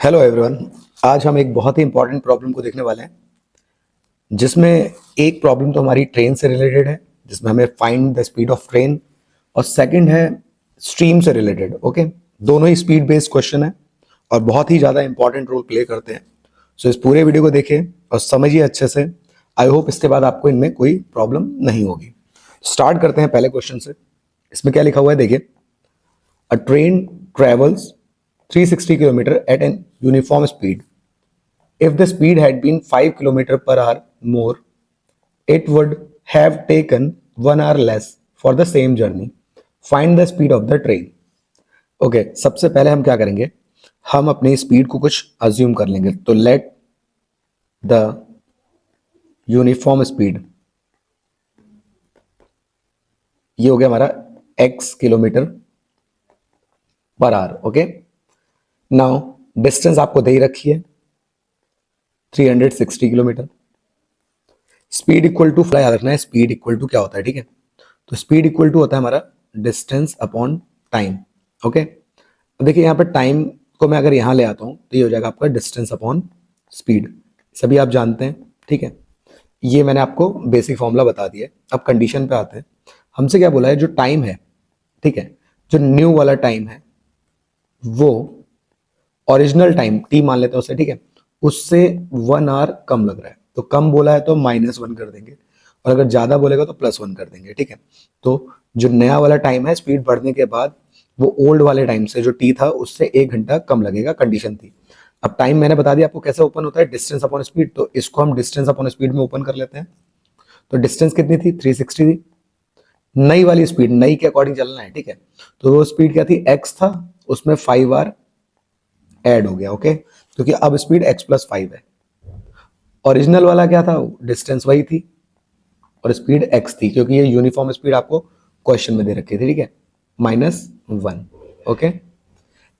Hello everyone. आज हम एक बहुत ही इंपॉर्टेंट प्रॉब्लम को देखने वाले हैं, जिसमें एक प्रॉब्लम तो हमारी ट्रेन से रिलेटेड है, जिसमें हमें find the speed of train, और सेकंड है स्ट्रीम से रिलेटेड। ओके, दोनों ही स्पीड बेस्ड क्वेश्चन है और बहुत ही ज़्यादा इंपॉर्टेंट रोल प्ले करते हैं। सो इस पूरे वीडियो को देखिए और समझिए अच्छे से। आई होप इसके बाद आपको इनमें कोई प्रॉब्लम नहीं होगी। स्टार्ट करते हैं पहले क्वेश्चन से। इसमें क्या लिखा हुआ है देखिए। A train travels 360 km at an uniform speed. If the speed had been 5 km per hour more, it would have taken 1 hour less for the same journey. Find the speed of the train. Okay सबसे पहले हम क्या करेंगे, हम अपनी speed को कुछ assume कर लेंगे। तो लेट द यूनिफॉर्म स्पीड, ये हो गया हमारा x kilometre per hour. Okay, now distance आपको दे ही रखी है 360 kilometre. Speed equal to fly याद रखना है, स्पीड इक्वल टू क्या होता है, ठीक है। तो स्पीड इक्वल टू होता है हमारा डिस्टेंस अपॉन टाइम। ओके, अब देखिए यहाँ पर टाइम को मैं अगर यहाँ ले आता हूँ तो ये हो जाएगा आपका डिस्टेंस अपॉन स्पीड, सभी आप जानते हैं, ठीक है। ये मैंने आपको बेसिक फॉर्मूला बता दिया है। अब कंडीशन पे आते हैं। हमसे क्या बोला है, जो टाइम है, ठीक है, जो न्यू वाला टाइम है वो ओरिजिनल टाइम टी मान लेते हैं उसे, ठीक है, उससे 1 आवर कम लग रहा है। तो कम बोला है तो -1 कर देंगे, और अगर ज्यादा बोलेगा तो +1 कर देंगे, ठीक है। तो जो नया वाला टाइम है स्पीड बढ़ने के बाद, वो ओल्ड वाले टाइम से जो टी था उससे 1 घंटा कम लगेगा, कंडीशन थी। अब टाइम मैंने बता दिया आपको कैसे ओपन होता है, डिस्टेंस अपॉन स्पीड। तो इसको हम डिस्टेंस अपॉन स्पीड में ओपन कर लेते हैं। तो डिस्टेंस कितनी थी, 360 थी। नई वाली स्पीड, नई के अकॉर्डिंग चलना है, ठीक है। तो वो स्पीड क्या थी, x था, उसमें 5 आर ऐड हो गया। ओके, क्योंकि अब स्पीड x+5 है। ओरिजिनल वाला क्या था, डिस्टेंस वही थी और स्पीड x थी, क्योंकि ये यूनिफॉर्म स्पीड आपको क्वेश्चन में दे रखी थी, ठीक है, -1। ओके,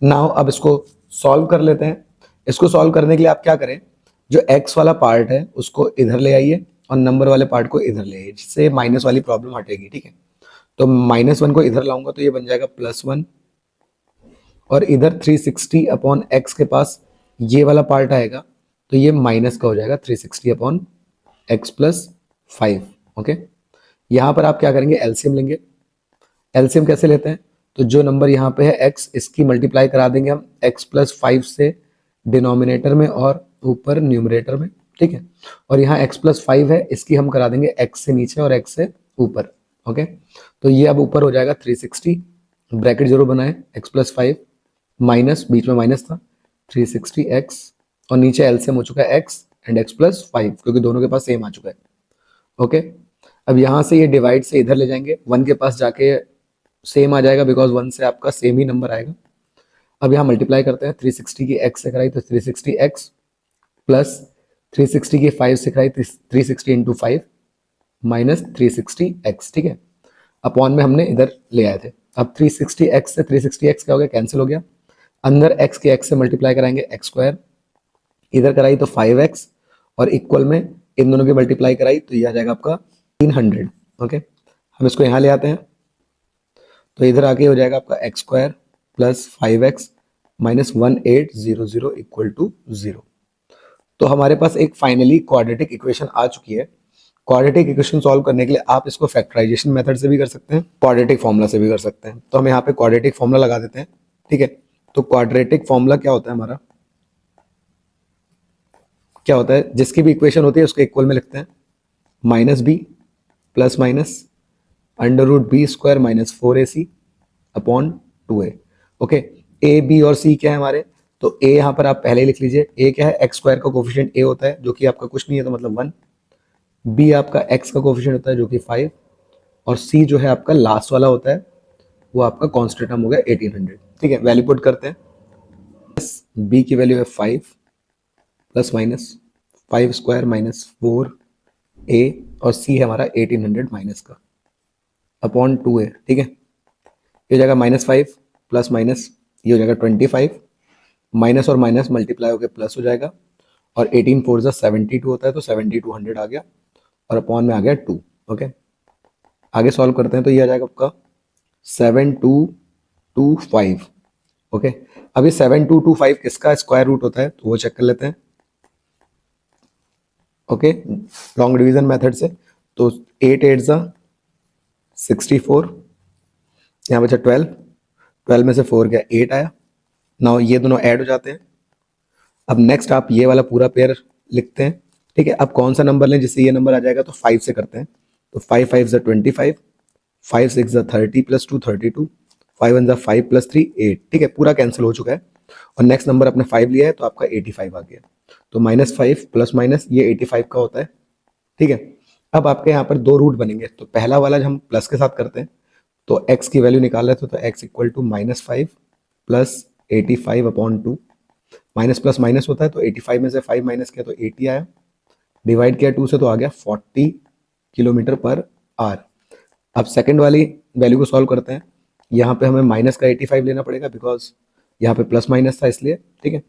नाउ अब इसको सॉल्व कर लेते हैं। इसको सॉल्व करने के लिए आप क्या करें, जो x वाला पार्ट है उसको इधर ले आइए और नंबर वाले पार्ट को इधर ले आइए, जिससे माइनस वाली प्रॉब्लम हटेगी, ठीक है। तो -1 को इधर लाऊंगा तो ये बन जाएगा +1, और इधर 360 अपॉन एक्स के पास ये वाला पार्ट आएगा, तो ये माइनस का हो जाएगा 360 अपॉन x+5। ओके, यहाँ पर आप क्या करेंगे, एलसीएम लेंगे। एलसीएम कैसे लेते हैं, तो जो नंबर यहाँ पे है x, इसकी मल्टीप्लाई करा देंगे हम x+5 से डिनोमिनेटर में और ऊपर न्यूमरेटर में, ठीक है। और यहाँ x+5 है, इसकी हम करा देंगे x से नीचे और x से ऊपर। ओके, तो ये अब ऊपर हो जाएगा 360, ब्रैकेट जरूर बनाए, x+5 माइनस, बीच में माइनस था, 360x, और नीचे एलसीएम हो चुका है x एंड x+5, क्योंकि दोनों के पास सेम आ चुका है। ओके, अब यहाँ से ये डिवाइड से इधर ले जाएंगे, 1 के पास जाके सेम आ जाएगा, बिकॉज 1 से आपका सेम ही नंबर आएगा। अब यहाँ मल्टीप्लाई करते हैं, 360 की x से कराई तो 360x प्लस 360 की 5 से कराई 360 इंटू 5 माइनस 360x, ठीक है। अपॉन में हमने इधर ले आए थे। अब 360x से 360x क्या हो गया, कैंसिल हो गया। अंदर x के x से मल्टीप्लाई कराएंगे x², इधर कराई तो 5x, और इक्वल में इन दोनों की मल्टीप्लाई कराई तो ये आ जाएगा आपका 300। ओके, हम इसको यहाँ ले आते हैं, तो इधर आके हो जाएगा आपका x² plus 5x minus 1800 equal to 0। तो हमारे पास एक फाइनली क्वाड्रेटिक इक्वेशन आ चुकी है। क्वाड्रेटिक इक्वेशन सॉल्व करने के लिए आप इसको फैक्टराइजेशन मेथड से भी कर सकते हैं, क्वाड्रेटिक फॉर्मूला से भी कर सकते हैं। तो हम यहाँ पे क्वाड्रेटिक फॉर्मूला लगा देते हैं, ठीक है। तो क्वाड्रेटिक फॉर्मूला क्या होता है हमारा, क्या होता है, जिसकी भी इक्वेशन होती है उसके इक्वल में लिखते हैं, -b plus minus √b² minus 4ac upon 2a। Okay, a b और c क्या है हमारे, तो a यहाँ पर आप पहले ही लिख लीजिए। a क्या है, x² का कोफिशिएंट a होता है, जो कि आपका कुछ नहीं है तो मतलब 1। b आपका x का कोफिशिएंट होता है जो कि 5, और c जो है आपका लास्ट वाला होता है, वो आपका कांस्टेंट टर्म हो गया 1800, ठीक है। वैल्यू पुट करते हैं, b की वैल्यू है 5 प्लस माइनस 5² माइनस 4a, और c है हमारा 1800 माइनस का अपॉन 2a, ठीक है। ये हो जाएगा -5 प्लस माइनस, ये हो जाएगा 25, माइनस और माइनस मल्टीप्लाई होकर प्लस हो जाएगा, और 18 4 72 होता है, तो 7200 आ गया, और अपॉन में आ गया 2। ओके, आगे सॉल्व करते हैं, तो ये आ जाएगा आपका 7225। ओके, अभी 7225 किसका स्क्वायर रूट होता है तो वो चेक कर लेते हैं। ओके, लॉन्ग डिवीजन मेथड से। तो 8 8 ज़ा 64, यहाँ बचा 12, 12 में से 4 गया 8 आया। नाउ ये दोनों ऐड हो जाते हैं। अब नेक्स्ट आप ये वाला पूरा पेयर लिखते हैं, ठीक है। अब कौन सा नंबर लें जिससे ये नंबर आ जाएगा, तो 5 से करते हैं। तो 5 5 ज़ा 25, 5 6 ज़ा 30 प्लस 2 32, 5 1 ज़ा 5 प्लस 3 8, ठीक है। पूरा कैंसिल हो चुका है और नेक्स्ट नंबर अपने 5 लिया है तो आपका 85 आ गया। तो -5 प्लस माइनस ये 85 का होता है, ठीक है। अब आपके यहाँ पर दो रूट बनेंगे, तो पहला वाला हम प्लस के साथ करते हैं। तो x की वैल्यू निकाल रहे थे तो x equal to -5 plus 85 upon 2। Minus plus minus होता है तो 85 में से 5 माइनस किया तो 80 आया, डिवाइड किया 2 से तो आ गया 40 किलोमीटर पर आवर। अब सेकंड वाली वैल्यू को सॉल्व करते हैं। यहाँ पे हमें माइनस का 85 लेना पड़ेगा बिकॉज यहाँ पे प्लस माइनस था इसलिए, ठीक है।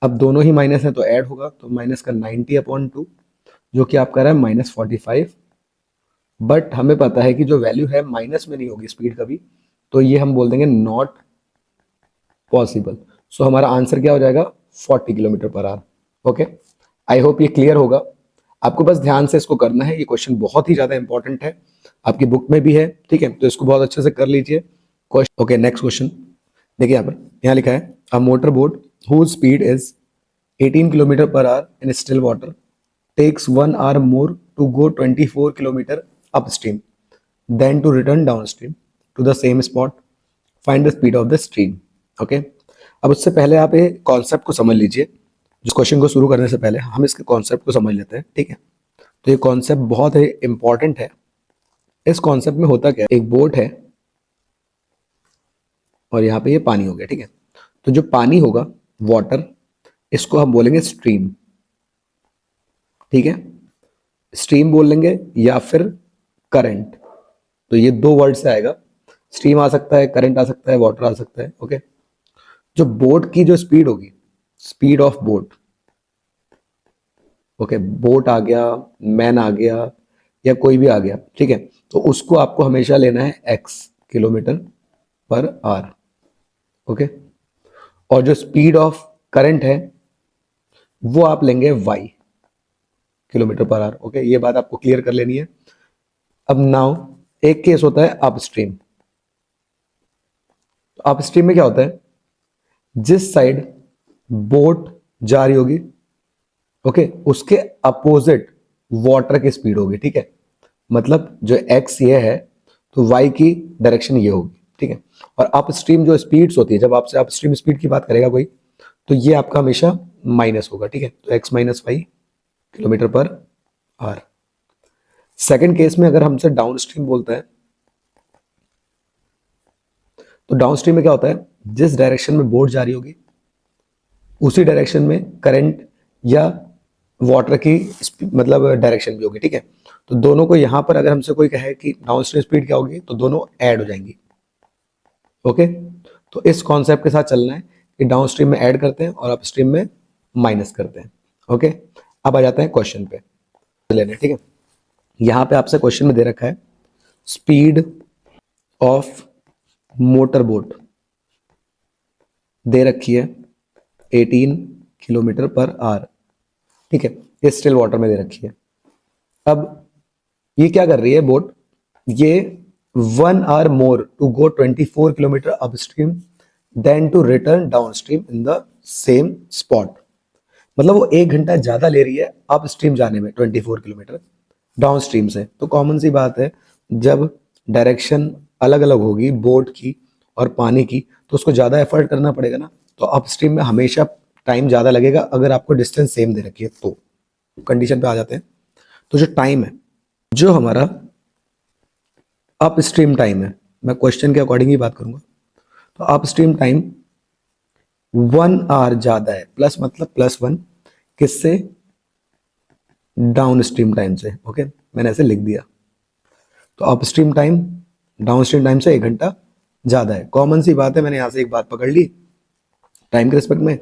अब दोनों ही माइनस है तो ऐड होगा, तो माइनस का 90 अपॉन 2 जो कि आपका रहा है -45। बट हमें पता है कि जो वैल्यू है माइनस में नहीं होगी स्पीड कभी, तो ये हम बोल देंगे नॉट पॉसिबल। सो हमारा आंसर क्या हो जाएगा, 40 kilometre per hour. Okay, I hope ये क्लियर होगा। आपको बस ध्यान से इसको करना है, ये क्वेश्चन बहुत ही ज़्यादा इंपॉर्टेंट है, आपकी बुक में भी है, ठीक है। तो इसको बहुत अच्छे से कर लीजिए। क्वेश्चन ओके, नेक्स्ट क्वेश्चन देखिए यहाँ लिखा है a motor boat whose speed is 18 kilometre per hour in still water takes 1 hour more to go 24 kilometer upstream then to return downstream to the same spot. Find the speed of the stream. Okay? अब उससे पहले आप ये concept को समझ लीजिए। जिस question को शुरू करने से पहले हम इसके कॉन्सेप्ट को समझ लेते हैं, ठीक है। तो ये कॉन्सेप्ट बहुत ही इंपॉर्टेंट है। इस कॉन्सेप्ट में होता क्या है, एक बोट है और यहाँ पे ये पानी हो गया, ठीक है। तो जो पानी होगा वाटर, इसको हम बोलेंगे स्ट्रीम, ठीक है। स्ट्रीम बोल लेंगे या फिर करंट, तो ये दो वर्ड से आएगा। स्ट्रीम आ सकता है, करंट आ सकता है, वाटर आ सकता है। ओके, जो बोट की जो स्पीड होगी, speed of boat, okay, boat आ गया, मैन आ गया या कोई भी आ गया, ठीक है। तो उसको आपको हमेशा लेना है x kilometre per hour. Okay, और जो स्पीड ऑफ करंट है वो आप लेंगे y kilometre per hour. Okay, ये बात आपको क्लियर कर लेनी है। अब नाउ एक केस होता है अपस्ट्रीम। अपस्ट्रीम में क्या होता है, जिस साइड बोट जा रही होगी, ओके, उसके अपोजिट वाटर की स्पीड होगी, ठीक है। मतलब जो x ये है तो y की डायरेक्शन ये होगी, ठीक है। और अपस्ट्रीम जो स्पीड्स होती है, जब आपसे अपस्ट्रीम स्पीड की बात करेगा कोई, तो ये आपका हमेशा माइनस होगा, ठीक है। तो x minus y kilometre per hour. Second case में अगर हमसे डाउन स्ट्रीम बोलता है, तो डाउन स्ट्रीम में क्या होता है, जिस डायरेक्शन में बोट जा रही होगी उसी डायरेक्शन में करंट या वाटर की मतलब डायरेक्शन भी होगी, ठीक है। तो दोनों को यहां पर अगर हमसे कोई कहे कि डाउन स्ट्रीम स्पीड क्या होगी, तो दोनों ऐड हो जाएंगी। ओके, तो इस कॉन्सेप्ट के साथ चलना है कि डाउन स्ट्रीम में ऐड करते हैं और अप स्ट्रीम में माइनस करते हैं। ओके, अब आ जाते हैं क्वेश्चन पे लेने, ठीक है। यहां पे आपसे क्वेश्चन में दे रखा है स्पीड ऑफ मोटर बोट दे रखी है 18 किलोमीटर पर आवर, ठीक है। ये स्टिल वाटर में दे रखी है। अब ये क्या कर रही है बोट, ये 1 hour more to go 24 kilometre upstream then to return downstream in the same spot. मतलब वो 1 घंटा ज्यादा ले रही है अपस्ट्रीम जाने में 24 किलोमीटर डाउनस्ट्रीम से। तो कॉमन सी बात है, जब डायरेक्शन अलग अलग होगी बोट की और पानी की, तो उसको ज़्यादा एफर्ट करना पड़ेगा ना। तो अपस्ट्रीम में हमेशा टाइम ज़्यादा लगेगा अगर आपको डिस्टेंस सेम दे रखी है। तो कंडीशन पे आ जाते हैं। तो जो टाइम है, जो हमारा अपस्ट्रीम टाइम है, मैं क्वेश्चन के अकॉर्डिंग ही बात करूंगा, तो अपस्ट्रीम टाइम 1 hour ज़्यादा है, प्लस मतलब +1 किससे, डाउन स्ट्रीम टाइम से। ओके, मैंने ऐसे लिख दिया। तो upstream time down stream time से 1 घंटा ज़्यादा है। कॉमन सी बात है, मैंने यहाँ से एक बात पकड़ ली टाइम के रिस्पेक्ट में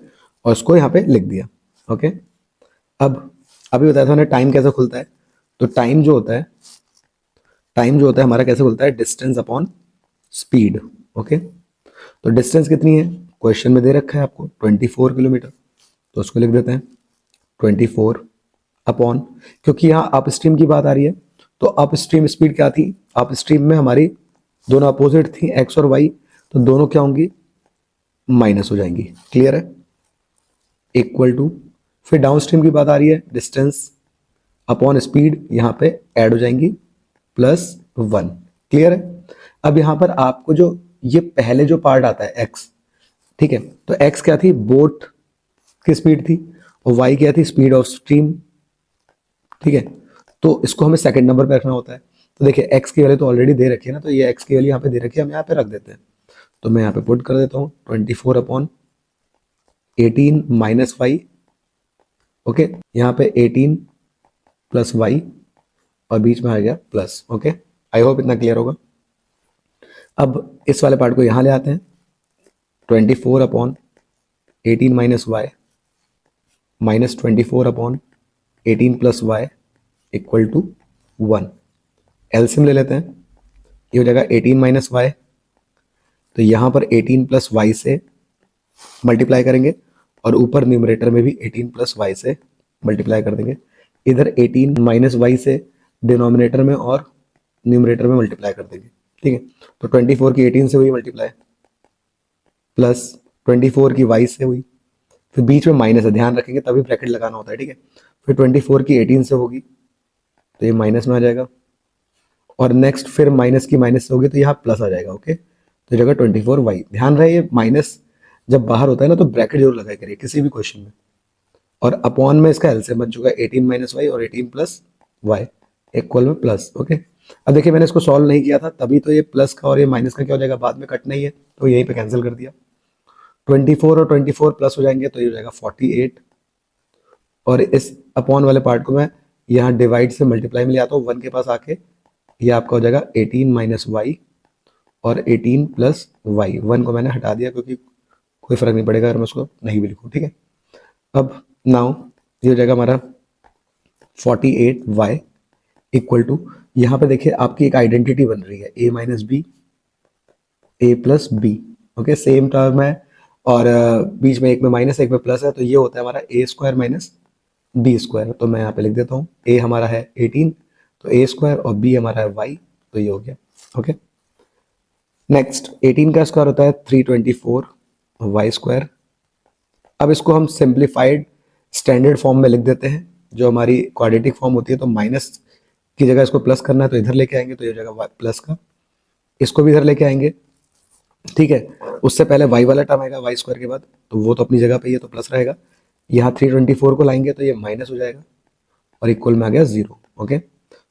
और उसको यहाँ पे लिख दिया। ओके, अब अभी बताया था मैंने टाइम कैसे खुलता है। तो टाइम जो होता है हमारा कैसे खुलता है, डिस्टेंस अपॉन स्पीड। ओके, तो डिस्टेंस कितनी है, क्वेश्चन में दे रखा है आपको 24 किलोमीटर, तो उसको लिख देते हैं 24 अपॉन, क्योंकि यहाँ अप स्ट्रीम की बात आ रही है तो अप स्ट्रीम स्पीड क्या थी, अप स्ट्रीम में हमारी दोनों अपोजिट थी एक्स और वाई, तो दोनों क्या होंगी, माइनस हो जाएंगी। क्लियर है? इक्वल टू, फिर डाउन स्ट्रीम की बात आ रही है, डिस्टेंस अपॉन स्पीड यहाँ पे ऐड हो जाएंगी +1। क्लियर है? अब यहाँ पर आपको जो ये पहले जो पार्ट आता है एक्स, ठीक है, तो एक्स क्या थी, बोट की स्पीड थी, और वाई क्या थी, स्पीड ऑफ स्ट्रीम। ठीक है, तो इसको हमें सेकंड नंबर पे रखना होता है। तो देखिए एक्स की वैल्यू तो ऑलरेडी दे रखी है ना, तो ये एक्स की वैल्यू यहाँ पे दे रखी है, हम यहाँ पे रख देते हैं। तो मैं यहाँ पे पुट कर देता हूँ 24 अपॉन 18 माइनस वाई। ओके, यहाँ पे 18 प्लस वाई और बीच में आ गया प्लस। ओके, आई होप इतना क्लियर होगा। अब इस वाले पार्ट को यहाँ ले आते हैं, 24 upon 18 minus y minus 24 upon 18 plus y equal to 1। LCM ले लेते हैं, ये हो जाएगा 18 माइनस वाई, तो यहाँ पर 18 प्लस वाई से मल्टीप्लाई करेंगे और ऊपर न्यूमरेटर में भी 18 प्लस वाई से मल्टीप्लाई कर देंगे। इधर 18 माइनस वाई से डिनोमिनेटर में और न्यूमरेटर में मल्टीप्लाई कर देंगे। ठीक है, तो 24 की 18 से हुई मल्टीप्लाई, प्लस 24 की वाई से हुई, फिर बीच में माइनस है, ध्यान रखेंगे तभी ब्रैकेट लगाना होता है। ठीक है, फिर 24 की 18 से होगी तो ये माइनस में आ जाएगा, और नेक्स्ट फिर माइनस की माइनस से होगी तो यहाँ प्लस आ जाएगा। ओके, तो जगह 24 वाई, ध्यान रहे ये माइनस जब बाहर होता है ना तो ब्रैकेट जरूर लगाया करिए किसी भी क्वेश्चन में। और अपॉन में इसका एलसीएम बन चुका है 18 माइनस वाई और 18 प्लस वाई इक्वल में प्लस। ओके, अब देखिए मैंने इसको सॉल्व नहीं किया था तभी तो ये प्लस का और ये माइनस का क्या हो जाएगा, बाद में कटना ही है, तो यहीं पे कैंसिल कर दिया। 24 और 24 प्लस हो जाएंगे तो ये हो जाएगा 48, और इस अपॉन वाले पार्ट को मैं यहाँ डिवाइड से मल्टीप्लाई में ले आता हूँ 1 के पास आके, ये आपका हो जाएगा 18 माइनस वाई और 18 प्लस वाई। 1 को मैंने हटा दिया क्योंकि कोई फर्क नहीं पड़ेगा अगर मैं उसको नहीं भी लिखूँ। ठीक है, अब नाउ ये हो जाएगा हमारा 48 वाई इक्वल टू, यहाँ पे देखिए आपकी एक आइडेंटिटी बन रही है a minus B, A plus B. Okay, same term है और बीच में एक में माइनस एक में प्लस है, तो ये होता है हमारा ए स्क्वायर माइनस बी स्क्वायर। तो मैं यहाँ पे लिख देता हूँ, ए हमारा है 18 तो ए स्क्वायर और बी हमारा है वाई, तो ये हो गया। ओके, नेक्स्ट 18 का स्क्वायर होता है 324 वाई स्क्वायर। अब इसको हम सिंप्लीफाइड स्टैंडर्ड फॉर्म में लिख देते हैं, जो हमारी क्वाड्रेटिक फॉर्म होती है, तो माइनस की जगह इसको प्लस करना है तो इधर लेके आएंगे तो ये हो जाएगा प्लस का, इसको भी इधर लेके आएंगे। ठीक है, उससे पहले वाई वाला टर्म आएगा वाई स्क्वायर के बाद, तो वो तो अपनी जगह पे ही है तो प्लस रहेगा। यहाँ 324 को लाएंगे तो ये माइनस हो जाएगा और इक्वल में आ गया 0। ओके,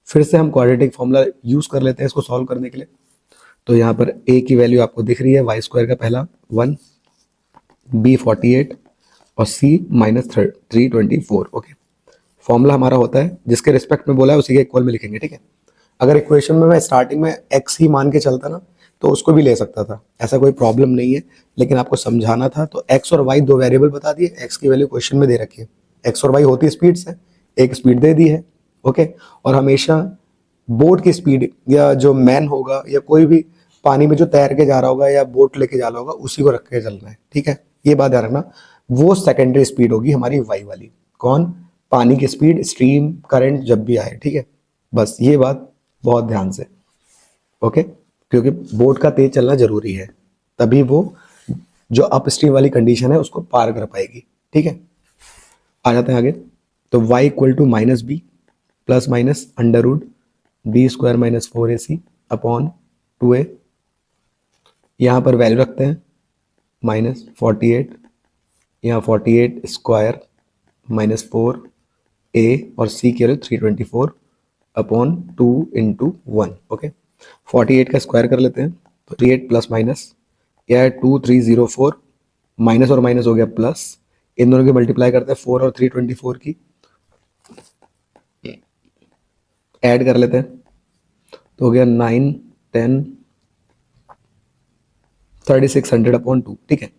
फिर से हम क्वाड्रेटिक फॉर्मूला यूज कर लेते हैं इसको सॉल्व करने के लिए। तो यहाँ पर a की वैल्यू आपको दिख रही है वाई स्क्वायर का पहला 1, b 48 और c माइनस 324। ओके, फॉर्मूला हमारा होता है जिसके रिस्पेक्ट में बोला है उसी के इक्वल में लिखेंगे। ठीक है, अगर इक्वेशन में मैं स्टार्टिंग में x ही मान के चलता ना तो उसको भी ले सकता था, ऐसा कोई प्रॉब्लम नहीं है, लेकिन आपको समझाना था। तो x और y दो वेरिएबल बता दिए, x की वैल्यू क्वेश्चन में दे रखी है, x और y होती स्पीड से, एक स्पीड दे दी है। ओके, और हमेशा बोट की स्पीड या जो मैन होगा या कोई भी पानी में जो तैर के जा रहा होगा या बोट लेके जा रहा होगा उसी को रख के चलना है। ठीक है, ये बात ध्यान रखना, वो सेकेंडरी स्पीड होगी हमारी वाई वाली। कौन? पानी की स्पीड, स्ट्रीम करंट जब भी आए। ठीक है, बस ये बात बहुत ध्यान से। ओके, क्योंकि बोट का तेज चलना जरूरी है, तभी वो जो अप स्ट्रीम वाली कंडीशन है उसको पार कर पाएगी। ठीक है, आ जाते हैं आगे। तो y equal to minus B plus minus under root B square minus 4ac upon 2a, यहाँ पर वैल्यू रखते हैं -48, यहाँ 48 स्क्वायर माइनस 4a और c की वैल्यू 324 अपॉन 2 इंटू 1। ओके, 48 का स्क्वायर कर लेते हैं तो 38 प्लस माइनस, यह है 2304, माइनस और माइनस हो गया प्लस, इन दोनों की मल्टीप्लाई करते हैं 4 और 324 की, ऐड कर लेते हैं तो हो गया 9 10 3600 अपॉन 2। ठीक है,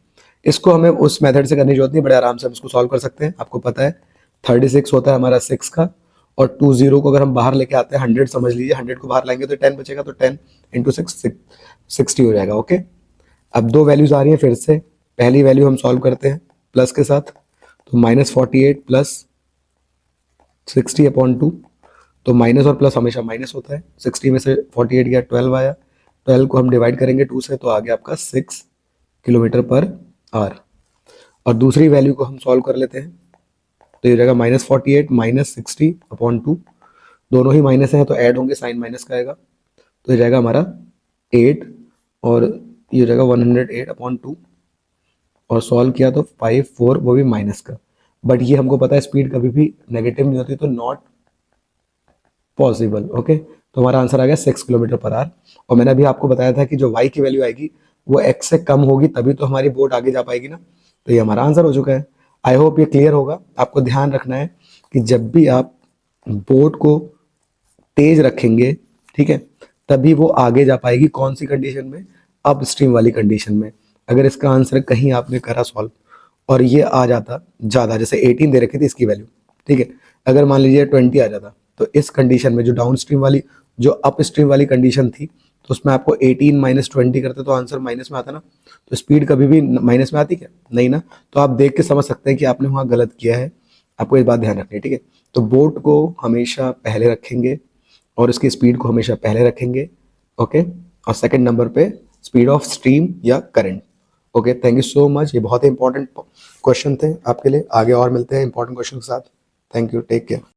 इसको हमें उस मेथड से करने की जरूरत नहीं, बड़े आराम से हम इसको सॉल्व कर सकते हैं। आपको पता है 36 होता है हमारा 6 का, और 20 को अगर हम बाहर लेके आते हैं 100 समझ लीजिए, 100 को बाहर लाएंगे तो 10 बचेगा, तो 10 इंटू 6 60 हो जाएगा। ओके, अब दो वैल्यूज आ रही हैं फिर से, पहली वैल्यू हम सॉल्व करते हैं प्लस के साथ, तो -48 प्लस 60/2, तो माइनस और प्लस हमेशा माइनस होता है। 60 में से 48 गया, 12 आया, 12 को हम डिवाइड करेंगे 2 से, तो आ गया आपका 6 किलोमीटर पर आवर। और दूसरी वैल्यू को हम सॉल्व कर लेते हैं, तो ये जाएगा -48 -60/2, दोनों ही माइनस हैं तो ऐड होंगे, साइन माइनस का आएगा, तो ये जाएगा हमारा 8, और ये जाएगा 108/2, और सॉल्व किया तो 5 4, वो भी माइनस का। बट ये हमको पता है स्पीड कभी भी नेगेटिव नहीं होती, तो नॉट पॉसिबल। ओके, तो हमारा आंसर आ गया 6 किलोमीटर पर आवर। और मैंने अभी आपको बताया था कि जो y की वैल्यू आएगी वो x से कम होगी, तभी तो हमारी बोट आगे जा पाएगी ना। तो ये हमारा आंसर हो चुका है। आई होप ये क्लियर होगा। आपको ध्यान रखना है कि जब भी आप बोट को तेज रखेंगे, ठीक है, तभी वो आगे जा पाएगी। कौन सी कंडीशन में? अप स्ट्रीम वाली कंडीशन में। अगर इसका आंसर कहीं आपने करा सॉल्व और ये आ जाता ज़्यादा, जैसे 18 दे रखी थी इसकी वैल्यू, ठीक है, अगर मान लीजिए 20 आ जाता, तो इस कंडीशन में जो डाउन स्ट्रीम वाली, जो अप स्ट्रीम वाली कंडीशन थी, तो उसमें आपको 18 -20 करते तो आंसर माइनस में आता ना। तो स्पीड कभी भी माइनस में आती क्या? नहीं ना। तो आप देख के समझ सकते हैं कि आपने वहाँ गलत किया है। आपको इस बात ध्यान रखनी है, ठीक है। तो बोट को हमेशा पहले रखेंगे और इसकी स्पीड को हमेशा पहले रखेंगे, ओके। और सेकंड नंबर पे स्पीड ऑफ स्ट्रीम या current. Okay, thank you so much. ये बहुत ही इंपॉर्टेंट क्वेश्चन थे आपके लिए। आगे और मिलते हैं इंपॉर्टेंट क्वेश्चन के साथ। Thank you, take care.